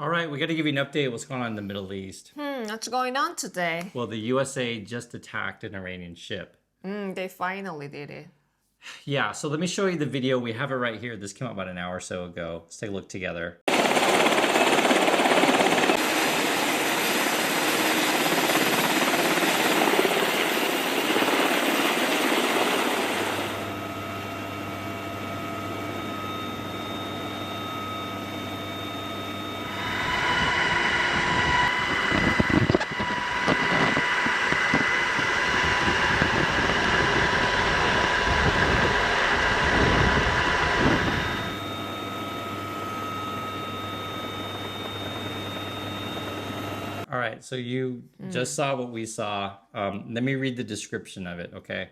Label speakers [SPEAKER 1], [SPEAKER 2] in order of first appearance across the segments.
[SPEAKER 1] All right, we got to give you an update of what's going on in the Middle East.
[SPEAKER 2] What's going on today?
[SPEAKER 1] Well, the USA just attacked an Iranian ship.
[SPEAKER 2] They finally did it.
[SPEAKER 1] Yeah, so let me show you the video. We have it right here. This came out about an hour or so ago. Let's take a look together. All right, so you just saw what we saw. Let me read the description of it, okay?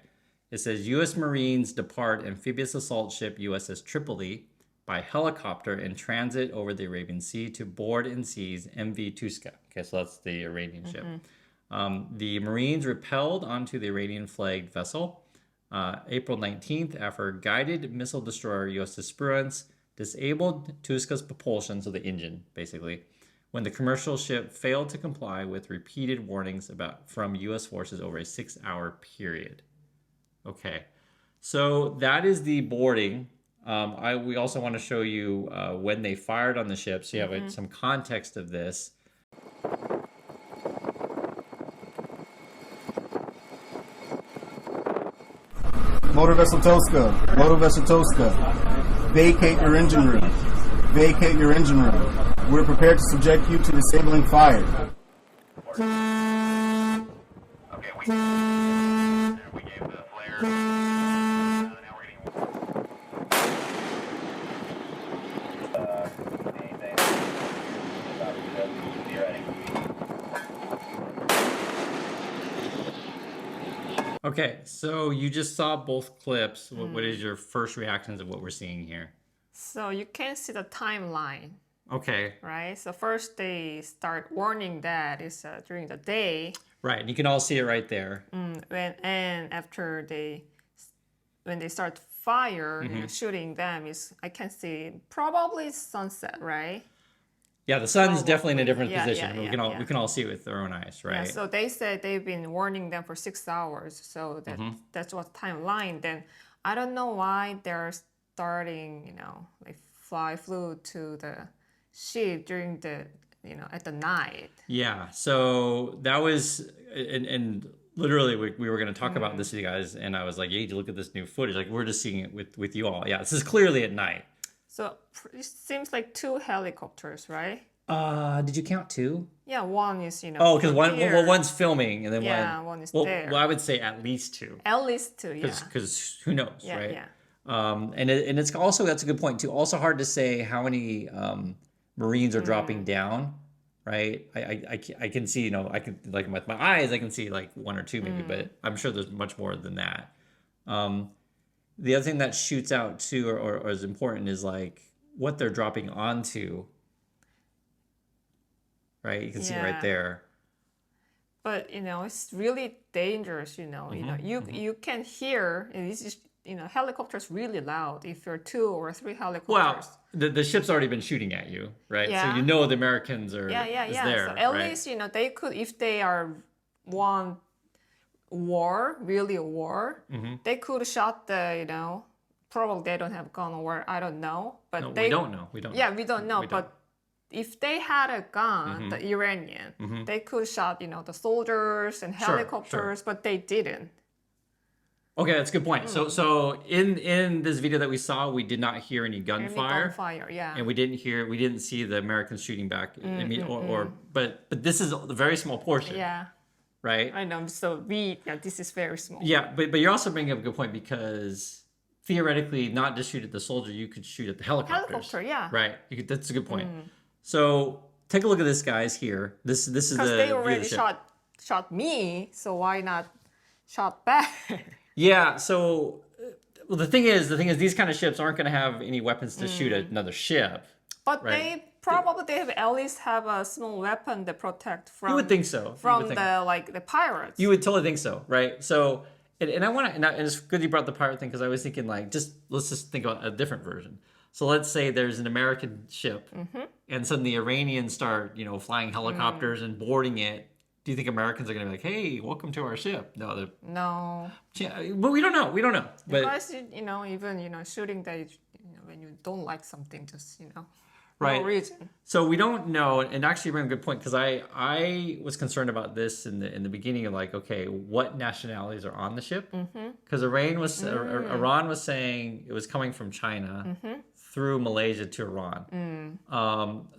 [SPEAKER 1] It says, U.S. Marines depart amphibious assault ship USS Tripoli by helicopter in transit over the Arabian Sea to board and seize MV Tuska. Okay, so that's the Iranian ship. The Marines repelled onto the Iranian-flagged vessel April 19th after a guided missile destroyer USS Spruance disabled Tuska's propulsion, so the engine, basically, when the commercial ship failed to comply with repeated warnings from U.S. forces over a 6-hour period. Okay, so that is the boarding. We also want to show you when they fired on the ship, so you have some context of this.
[SPEAKER 3] Motor Vessel Toska, vacate your engine room. Vacate your engine room. We're prepared to subject you to disabling fire.
[SPEAKER 4] Okay, we gave the flare. Now we're getting
[SPEAKER 1] Okay, so you just saw both clips. What is your first reactions of what we're seeing here?
[SPEAKER 2] So you can see the timeline,
[SPEAKER 1] Okay.
[SPEAKER 2] right? So first they start warning that it's during the day.
[SPEAKER 1] Right, and you can all see it right there.
[SPEAKER 2] And after when they start fire, shooting them, I can see probably sunset, right?
[SPEAKER 1] Yeah, the sun's definitely in a different
[SPEAKER 2] Yeah,
[SPEAKER 1] position.
[SPEAKER 2] yeah,
[SPEAKER 1] We can all see it with our own eyes, right?
[SPEAKER 2] Yeah, so they said they've been warning them for 6 hours. So that's what timeline. Then I don't know why they're starting, flew to the ship during at the night.
[SPEAKER 1] Yeah, so that was, and literally we were going to talk about this with you guys, and I was like, yeah, you look at this new footage. Like, we're just seeing it with you all. Yeah, this is clearly at night.
[SPEAKER 2] So it seems like 2 helicopters, right?
[SPEAKER 1] Did you count 2?
[SPEAKER 2] Yeah, one is,
[SPEAKER 1] Oh, because
[SPEAKER 2] here.
[SPEAKER 1] one's filming, and then
[SPEAKER 2] one is
[SPEAKER 1] well,
[SPEAKER 2] there.
[SPEAKER 1] Well, I would say at least 2.
[SPEAKER 2] At least 2, yeah.
[SPEAKER 1] Because who knows,
[SPEAKER 2] Yeah,
[SPEAKER 1] right?
[SPEAKER 2] yeah.
[SPEAKER 1] And it's also, that's a good point too. Also hard to say how many Marines are dropping down, right? I can see, I can, like, with my eyes, I can see like 1 or 2 maybe, but I'm sure there's much more than that. The other thing that shoots out too, or is important, is like what they're dropping onto, right? You can see it right there.
[SPEAKER 2] But it's really dangerous. You can hear, and this is helicopters really loud if you're 2 or 3 helicopters.
[SPEAKER 1] Well, the ship's already been shooting at you, right?
[SPEAKER 2] Yeah.
[SPEAKER 1] So the Americans are there.
[SPEAKER 2] So at
[SPEAKER 1] right?
[SPEAKER 2] least they could, if they are one war, really a war, they could shot the probably they don't have gun, or I don't know, but
[SPEAKER 1] No,
[SPEAKER 2] they
[SPEAKER 1] we don't know. We don't.
[SPEAKER 2] Yeah,
[SPEAKER 1] know.
[SPEAKER 2] we don't know, but if they had a gun, the Iranian, they could shot the soldiers and helicopters, but they didn't.
[SPEAKER 1] Okay, that's a good point. So in this video that we saw, we did not hear any gunfire.
[SPEAKER 2] Gunfire, yeah.
[SPEAKER 1] And we didn't see the Americans shooting back. But this is a very small portion.
[SPEAKER 2] Yeah.
[SPEAKER 1] Right?
[SPEAKER 2] I know. So this is very small.
[SPEAKER 1] Yeah, but you're also bringing up a good point, because theoretically, not just shoot at the soldier, you could shoot at the helicopters.
[SPEAKER 2] Helicopter, yeah.
[SPEAKER 1] Right. That's a good point. So take a look at this, guys, here. This is the
[SPEAKER 2] because they already
[SPEAKER 1] viewership.
[SPEAKER 2] shot me, so why not shot back?
[SPEAKER 1] Yeah, so well, the thing is these kind of ships aren't going to have any weapons to shoot at another ship.
[SPEAKER 2] But
[SPEAKER 1] right?
[SPEAKER 2] they have at least have a small weapon to protect from.
[SPEAKER 1] You would think so.
[SPEAKER 2] From the pirates.
[SPEAKER 1] You would totally think so, right? So, and it's good you brought the pirate thing, because I was thinking, like, let's just think about a different version. So let's say there's an American ship and suddenly the Iranians start, flying helicopters and boarding it, do you think Americans are going to be like, "Hey, welcome to our ship"? No,
[SPEAKER 2] No.
[SPEAKER 1] but we don't know. We don't know. But
[SPEAKER 2] Because, even, shooting that, when you don't like something, just,
[SPEAKER 1] Right.
[SPEAKER 2] no reason.
[SPEAKER 1] so we don't know, and actually, you bring a good point because I was concerned about this in the beginning of like, okay, what nationalities are on the ship? Because Iran was saying it was coming from China through Malaysia to Iran.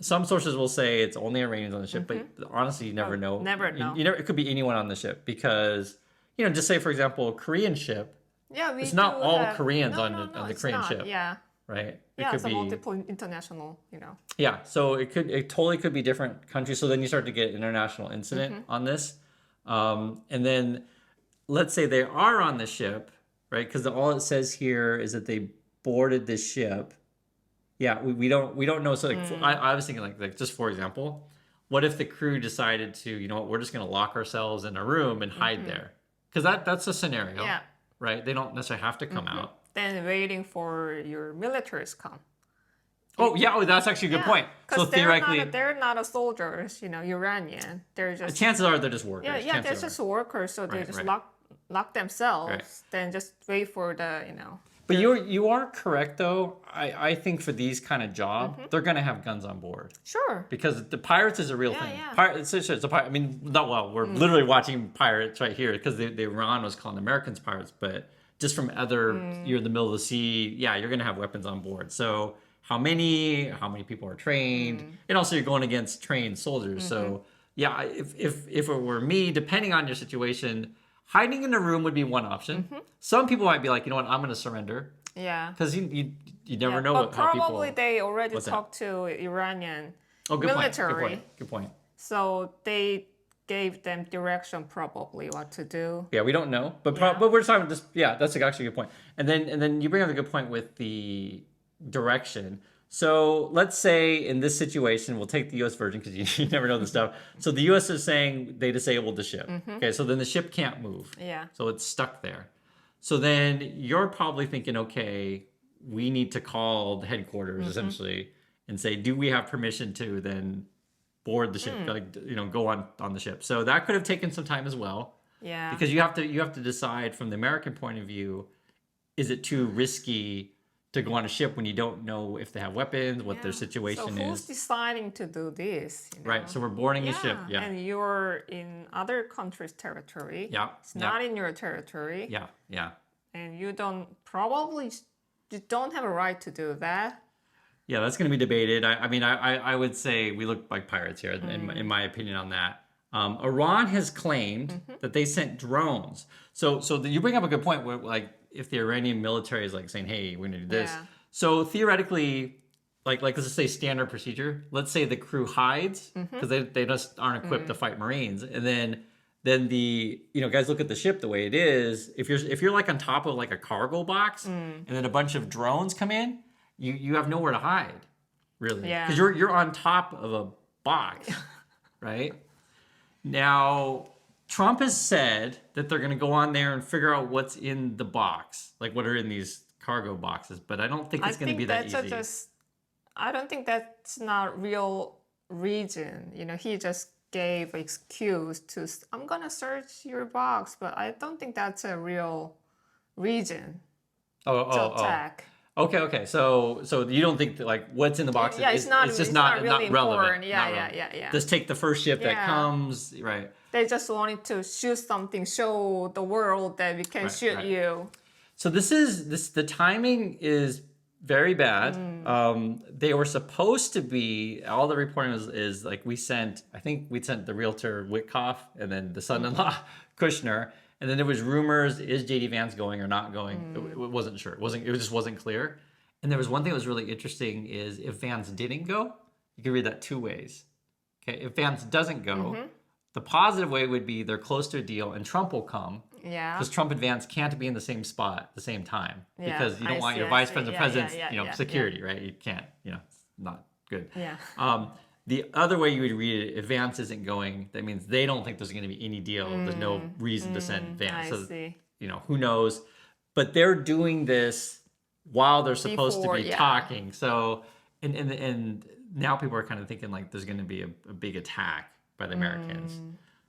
[SPEAKER 1] Some sources will say it's only Iranians on the ship, but honestly, you never know.
[SPEAKER 2] never know.
[SPEAKER 1] It could be anyone on the ship because just say for example, a Korean ship.
[SPEAKER 2] Yeah, we
[SPEAKER 1] It's not
[SPEAKER 2] do
[SPEAKER 1] all
[SPEAKER 2] have-
[SPEAKER 1] Koreans
[SPEAKER 2] no,
[SPEAKER 1] on
[SPEAKER 2] no,
[SPEAKER 1] the-
[SPEAKER 2] no,
[SPEAKER 1] on the
[SPEAKER 2] it's
[SPEAKER 1] Korean
[SPEAKER 2] not.
[SPEAKER 1] ship.
[SPEAKER 2] Yeah.
[SPEAKER 1] Right?
[SPEAKER 2] Yeah, it's a multiple international,
[SPEAKER 1] Yeah, so it totally could be different countries. So then you start to get international incident on this, and then let's say they are on the ship, right? Because all it says here is that they boarded the ship. Yeah, we don't know. So like, I was thinking like just for example, what if the crew decided to, we're just gonna lock ourselves in a room and hide there? Because that's a scenario,
[SPEAKER 2] Yeah.
[SPEAKER 1] right? They don't necessarily have to come out.
[SPEAKER 2] Then waiting for your militaries come.
[SPEAKER 1] Oh yeah, that's actually a good point. So theoretically,
[SPEAKER 2] they're not a soldiers, Iranian. They're just
[SPEAKER 1] chances are they're just workers.
[SPEAKER 2] they're
[SPEAKER 1] Chances
[SPEAKER 2] just
[SPEAKER 1] are.
[SPEAKER 2] workers, so they
[SPEAKER 1] Right,
[SPEAKER 2] just
[SPEAKER 1] right.
[SPEAKER 2] lock themselves.
[SPEAKER 1] Right.
[SPEAKER 2] Then just wait for the
[SPEAKER 1] But you are correct though. I think for these kind of job, they're gonna have guns on board
[SPEAKER 2] Sure.
[SPEAKER 1] because the pirates is a real thing.
[SPEAKER 2] yeah.
[SPEAKER 1] Pirates, it's a pirate. I mean, not well. We're literally watching pirates right here because the Iran was calling Americans pirates, but just from other, you're in the middle of the sea. Yeah, you're gonna have weapons on board. So how many people are trained, and also you're going against trained soldiers. So yeah, if it were me, depending on your situation, hiding in a room would be one option. Some people might be like, you know what, I'm gonna surrender.
[SPEAKER 2] Yeah.
[SPEAKER 1] Because you never know
[SPEAKER 2] but
[SPEAKER 1] how people.
[SPEAKER 2] probably they already
[SPEAKER 1] What's that?
[SPEAKER 2] talked to Iranian
[SPEAKER 1] Oh, good
[SPEAKER 2] military.
[SPEAKER 1] point. Good point.
[SPEAKER 2] So they gave them direction probably what to do.
[SPEAKER 1] Yeah, we don't know, but
[SPEAKER 2] Yeah.
[SPEAKER 1] but we're talking just that's actually a good point. And then you bring up a good point with the direction. So let's say in this situation, we'll take the U.S. Virgin because you never know the stuff. So the U.S. is saying they disabled the ship. Okay, so then the ship can't move.
[SPEAKER 2] Yeah.
[SPEAKER 1] So it's stuck there. So then you're probably thinking, okay, we need to call the headquarters essentially and say, do we have permission to then board the ship, like go on the ship? So that could have taken some time as well.
[SPEAKER 2] Yeah.
[SPEAKER 1] Because you have to decide from the American point of view, is it too risky to go on a ship when you don't know if they have weapons, what their situation
[SPEAKER 2] so who's
[SPEAKER 1] is?
[SPEAKER 2] deciding to do this?
[SPEAKER 1] Right. So we're boarding a ship. Yeah.
[SPEAKER 2] And you're in other countries' territory.
[SPEAKER 1] Yeah.
[SPEAKER 2] It's not in your territory.
[SPEAKER 1] Yeah. Yeah.
[SPEAKER 2] And you don't have a right to do that.
[SPEAKER 1] Yeah, that's going to be debated. I mean, I would say we look like pirates here, in my opinion on that. Iran has claimed that they sent drones. So you bring up a good point where, like, if the Iranian military is like saying, "Hey, we're going to do this,"
[SPEAKER 2] Yeah.
[SPEAKER 1] so theoretically, like let's just say standard procedure. Let's say the crew hides because they just aren't equipped to fight Marines, and then the guys look at the ship the way it is. If you're like on top of like a cargo box, and then a bunch of drones come in, you have nowhere to hide, really,
[SPEAKER 2] Yeah.
[SPEAKER 1] because you're on top of a box, right? Now, Trump has said that they're going to go on there and figure out what's in the box, like what are in these cargo boxes. But I don't think it's going to be that easy.
[SPEAKER 2] I don't think that's not real reason. He just gave excuse to, I'm going to search your box, but I don't think that's a real reason to attack.
[SPEAKER 1] Okay. So you don't think that like what's in the box?
[SPEAKER 2] Yeah, it's not
[SPEAKER 1] just
[SPEAKER 2] not really
[SPEAKER 1] relevant.
[SPEAKER 2] important.
[SPEAKER 1] Not relevant.
[SPEAKER 2] Yeah.
[SPEAKER 1] Just take the first ship that
[SPEAKER 2] Yeah.
[SPEAKER 1] comes, right?
[SPEAKER 2] They just wanted to shoot something, show the world that we can shoot
[SPEAKER 1] right.
[SPEAKER 2] you.
[SPEAKER 1] So the timing is very bad. They were supposed to be, all the reporting is like we sent the realtor Witkoff and then the son-in-law Kushner. And then there was rumors, is JD Vance going or not going? It wasn't sure. It just wasn't clear. And there was one thing that was really interesting is if Vance didn't go, you could read that two ways. Okay, if Vance doesn't go, the positive way would be they're close to a deal and Trump will come.
[SPEAKER 2] Yeah.
[SPEAKER 1] Because Trump and Vance can't be in the same spot at the same time.
[SPEAKER 2] Yeah,
[SPEAKER 1] Because you don't
[SPEAKER 2] I
[SPEAKER 1] want
[SPEAKER 2] see,
[SPEAKER 1] your
[SPEAKER 2] I
[SPEAKER 1] vice
[SPEAKER 2] see.
[SPEAKER 1] president,
[SPEAKER 2] Yeah,
[SPEAKER 1] president's, security, right? You can't, it's not good.
[SPEAKER 2] Yeah.
[SPEAKER 1] The other way you would read it, if Vance isn't going, that means they don't think there's going to be any deal. There's no reason to send Vance.
[SPEAKER 2] I see.
[SPEAKER 1] Who knows? But they're doing this while they're supposed to be talking. So, and now people are kind of thinking like there's going to be a big attack by the Americans.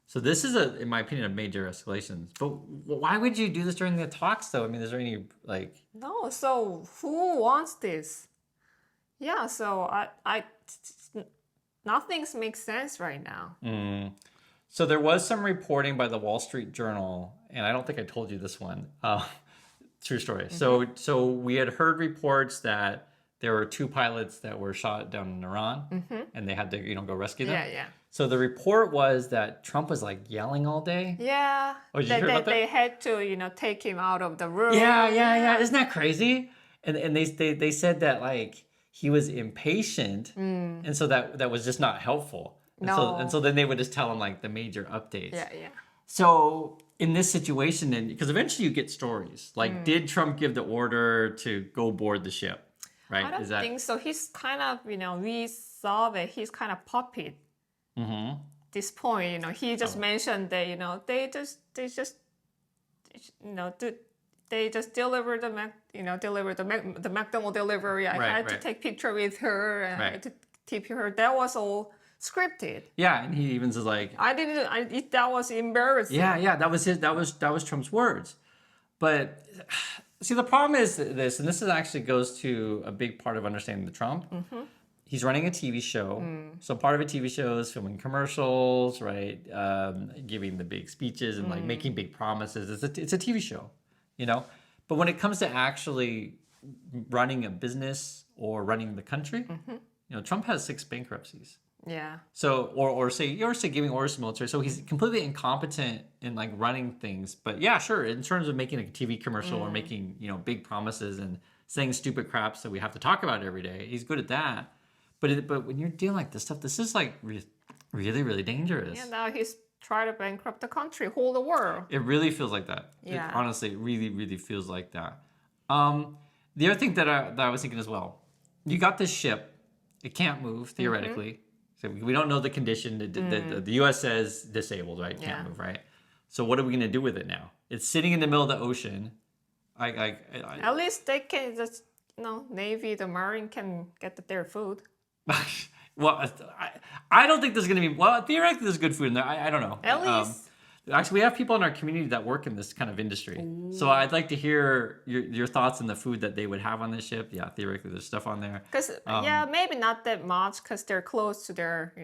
[SPEAKER 1] So this is in my opinion, a major escalation. But why would you do this during the talks, though? I mean, is there any like?
[SPEAKER 2] No, so who wants this? Yeah, so nothing makes sense right now.
[SPEAKER 1] So there was some reporting by the Wall Street Journal, and I don't think I told you this one. True story. So we had heard reports that there were 2 pilots that were shot down in Iran, and they had to go rescue them.
[SPEAKER 2] Yeah.
[SPEAKER 1] So the report was that Trump was like yelling all day.
[SPEAKER 2] Yeah.
[SPEAKER 1] Oh, did you hear about that?
[SPEAKER 2] They had to, take him out of the room.
[SPEAKER 1] Yeah. Isn't that crazy? And they said that like he was impatient, and so that was just not helpful. And so then they would just tell him like the major updates.
[SPEAKER 2] Yeah.
[SPEAKER 1] So in this situation, and because eventually you get stories like, did Trump give the order to go board the ship? Right?
[SPEAKER 2] I don't think so. He's kind of, we saw that he's kind of puppet. This point, he just mentioned that, they just deliver the McDonald's delivery. I had to take picture with her and I had to tip her. That was all scripted.
[SPEAKER 1] Yeah, and he even says like,
[SPEAKER 2] that was embarrassing.
[SPEAKER 1] Yeah, that was Trump's words. But see, the problem is this, and this actually goes to a big part of understanding the Trump. He's running a TV show. So part of a TV show is filming commercials, right? Giving the big speeches and like making big promises. It's a TV show, But when it comes to actually running a business or running the country, Trump has 6 bankruptcies.
[SPEAKER 2] Yeah.
[SPEAKER 1] So, or say giving orders to military. So he's completely incompetent in like running things. But yeah, sure. In terms of making a TV commercial or making, big promises and saying stupid crap so we have to talk about it every day, he's good at that. But when you're dealing like this stuff, this is like really, really dangerous.
[SPEAKER 2] Yeah, now he's trying to bankrupt the country, whole the world.
[SPEAKER 1] It really feels like that.
[SPEAKER 2] Yeah.
[SPEAKER 1] Honestly, it really, really feels like that. The other thing that I was thinking as well, you got this ship. It can't move, theoretically. So we don't know the condition. The U.S. says disabled, right? Can't move, right? So what are we going to do with it now? It's sitting in the middle of the ocean.
[SPEAKER 2] At least they can just, Navy, the Marine can get their food.
[SPEAKER 1] Well, I don't think there's going to be... Well, theoretically, there's good food in there. I don't know.
[SPEAKER 2] At least...
[SPEAKER 1] Actually, we have people in our community that work in this kind of industry. Ooh. So I'd like to hear your thoughts on the food that they would have on this ship. Yeah, theoretically, there's stuff on there.
[SPEAKER 2] Because, maybe not that much because they're close to their,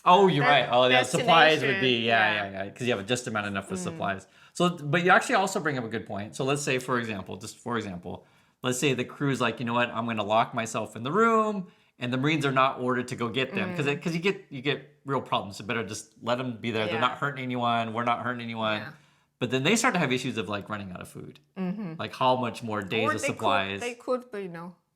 [SPEAKER 1] Oh, you're right. Oh, yeah, supplies would be... Yeah. Because you have just about enough for supplies. So, but you actually also bring up a good point. So let's say, for example, let's say the crew's like, you know what, I'm going to lock myself in the room, and the Marines are not ordered to go get them because you get real problems. So better just let them be there. Yeah. They're not hurting anyone. We're not hurting anyone. Yeah. But then they start to have issues of like running out of food. Like how much more days of supplies.
[SPEAKER 2] They could,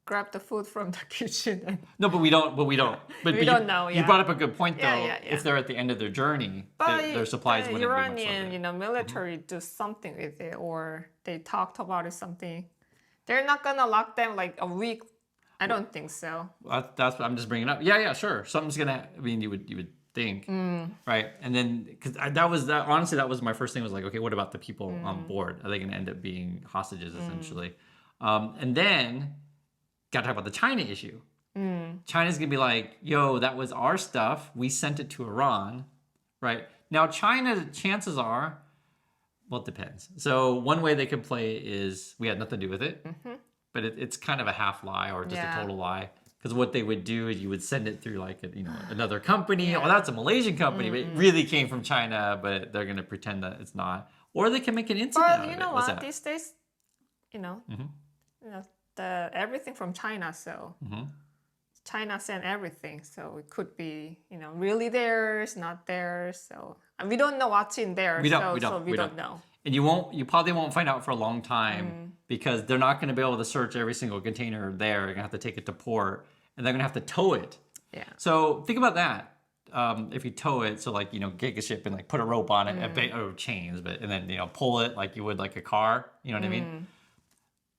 [SPEAKER 2] grab the food from the kitchen.
[SPEAKER 1] No, but we don't. But
[SPEAKER 2] we don't know. Yeah.
[SPEAKER 1] You brought up a good point though.
[SPEAKER 2] Yeah.
[SPEAKER 1] If they're at the end of their journey, their supplies wouldn't be much
[SPEAKER 2] Iranian, military do something with it, or they talked about it something. They're not gonna lock them like a week. I don't think so.
[SPEAKER 1] That's what I'm just bringing up. Yeah, sure. Something's gonna. I mean, you would think, right? And then because that was honestly, that was my first thing. Was like, okay, what about the people on board? Are they gonna end up being hostages essentially? And then got to talk about the China issue. China's gonna be like, yo, that was our stuff. We sent it to Iran, right? Now China, chances are, well, it depends. So one way they could play is we had nothing to do with it. But it's kind of a half lie or just a total lie. Because what they would do is you would send it through like another company. Yeah. Oh, that's a Malaysian company, but it really came from China. But they're gonna pretend that it's not. Or they can make an incident out of it.
[SPEAKER 2] But you know what? These days, the everything from China. So China sent everything. So it could be really theirs, not theirs. So and we don't know what's in there. We don't know.
[SPEAKER 1] And you probably won't find out for a long time because they're not going to be able to search every single container there. You're going to have to take it to port and they're going to have to tow it. Yeah. So think about that. If you tow it, so like, get a ship and like put a rope on it, or chains, and then, pull it like you would like a car, you know what I mean?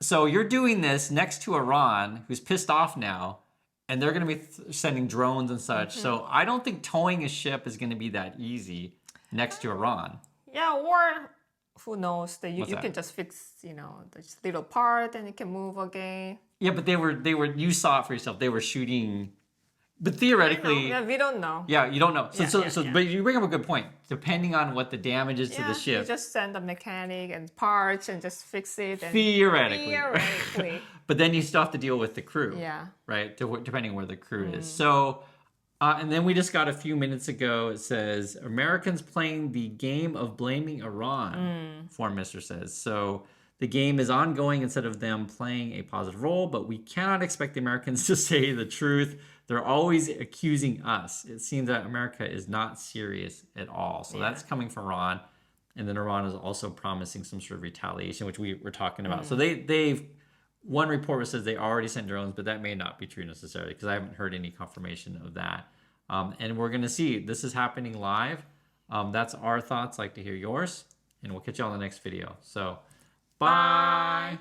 [SPEAKER 1] So you're doing this next to Iran, who's pissed off now, and they're going to be sending drones and such. So I don't think towing a ship is going to be that easy next to Iran.
[SPEAKER 2] Yeah, or... Who knows that you can just fix, this little part and it can move again.
[SPEAKER 1] Yeah, but they were you saw it for yourself. They were shooting But
[SPEAKER 2] I know.
[SPEAKER 1] theoretically,
[SPEAKER 2] Yeah, we don't know.
[SPEAKER 1] yeah, you don't know. So,
[SPEAKER 2] Yeah, yeah.
[SPEAKER 1] but you bring up a good point. Depending on what the damage is to
[SPEAKER 2] Yeah,
[SPEAKER 1] the ship,
[SPEAKER 2] you just send a mechanic and parts and just fix it. And
[SPEAKER 1] theoretically. But then you still have to deal with the crew.
[SPEAKER 2] Yeah.
[SPEAKER 1] Right? Depending where the crew is. So, and then we just got a few minutes ago, it says, Americans playing the game of blaming Iran, Foreign Minister says. So the game is ongoing instead of them playing a positive role, but we cannot expect the Americans to say the truth. They're always accusing us. It seems that America is not serious at all. So that's coming from Iran. And then Iran is also promising some sort of retaliation, which we were talking about. So they've one report says they already sent drones, but that may not be true necessarily because I haven't heard any confirmation of that. And we're going to see this is happening live. That's our thoughts. Like to hear yours, and we'll catch you on the next video. So, bye.